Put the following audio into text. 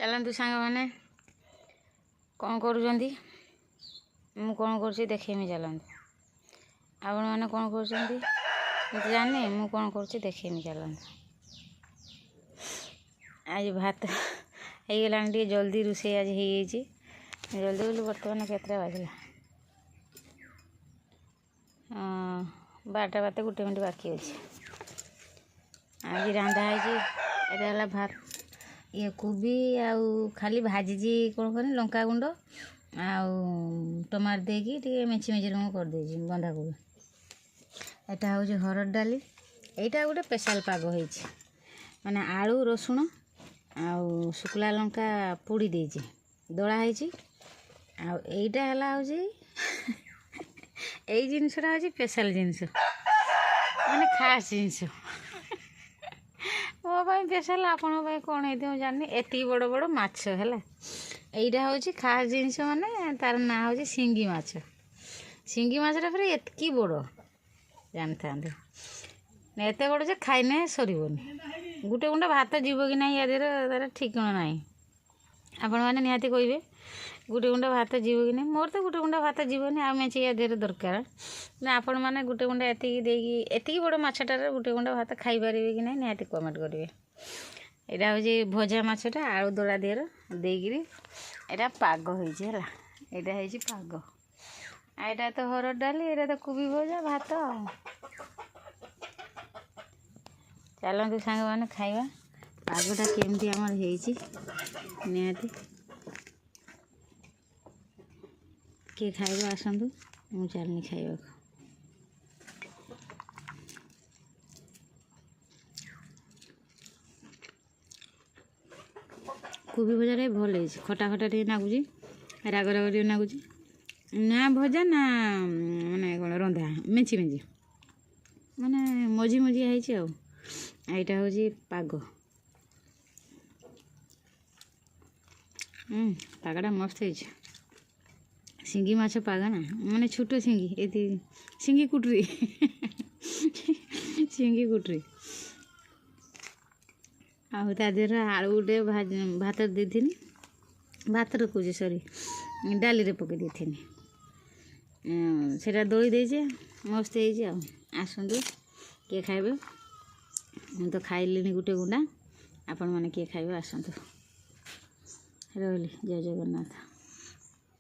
चलतु सांग मैंने कौन करुँच मु कौन कर देखेमी चलतु आपण मैंने कौन कर जानी मु कौन कर देखेमी चलतु। आज भात हो गला जल्दी रोषे आज हो जल्दी बोली बर्तमान केतटा बाजला 12टा बात 1 मिनिट बाकी अच्छे। आज रांधा है भात ये कोबी आउ खाली भाजी कौन कर लंका गुंड आउ टमाटर देकी टे मेची मेची रंग कर दे बंधा कोबी। एटा हूँ हरड़ डाली एटा गोटे स्पेशल पाग हो माने आलू रसुण आउ शुक्ला लंका पोड़ी देची दला है आईटा हूँ यही जिनसटा हूँ स्पेशल जिनस माने खास जिनस मो स्पेशल आपण कौन है जानी एति बड़ बड़ माछ है यहीटा हूँ खास जिनस माने तार ना हूँ सिंगी माछ। सिंगी माछटा फिर एतकी बड़ जानी था एत बड़ जे खाइने सरबनी गोटे गुंडा भात जीव कि ना या तार ठिकाना ना आपण मैंने निहाती कहे गोटे गुंडा भात जीव कि नहीं मोर तो गोटे गुंडा भात जीवनी आ मेचे या देर दरकार ना आपण मैंने गोटे गुंडा एति बड़ मछटार गोटे गुंडा भात खाई पारे कि नहीं निहाती कमेंट करेंगे। यहाँ हूँ भजा मछटा आलू दला देर देकरी यहाँ पाग होगा यहाँ हो पाग यहाँ तो हरड़ डाली यहाँ तो कोबी भजा भात चलतु सांग मैंने खाइबा पागटा केमती आमर निहाती किए खाइबा आसतु मु चलनी खाइबा कोबी भजा भल खटा खटा टे नागुच राग राग टे नागुच ना भजा ना माने कौन रंधा मेची मेची माने मझी मझिया है आईटा हूँ पाग पागटा मस्त है सिंगी माछ पाग ना माने छोट सिंगी ये सिंगी कुटरी सिंगी कुटरी आउ तादेर आलू गोटे भात देथि भात रखुचे सॉरी डाली रे पकई देथि सेटा दई देचे मस्त है आसतु किए खाइबे मु तो खाइली गोटे गुंडा आपण मैंने किए खाइबे आसतु रही जय जगन्नाथ।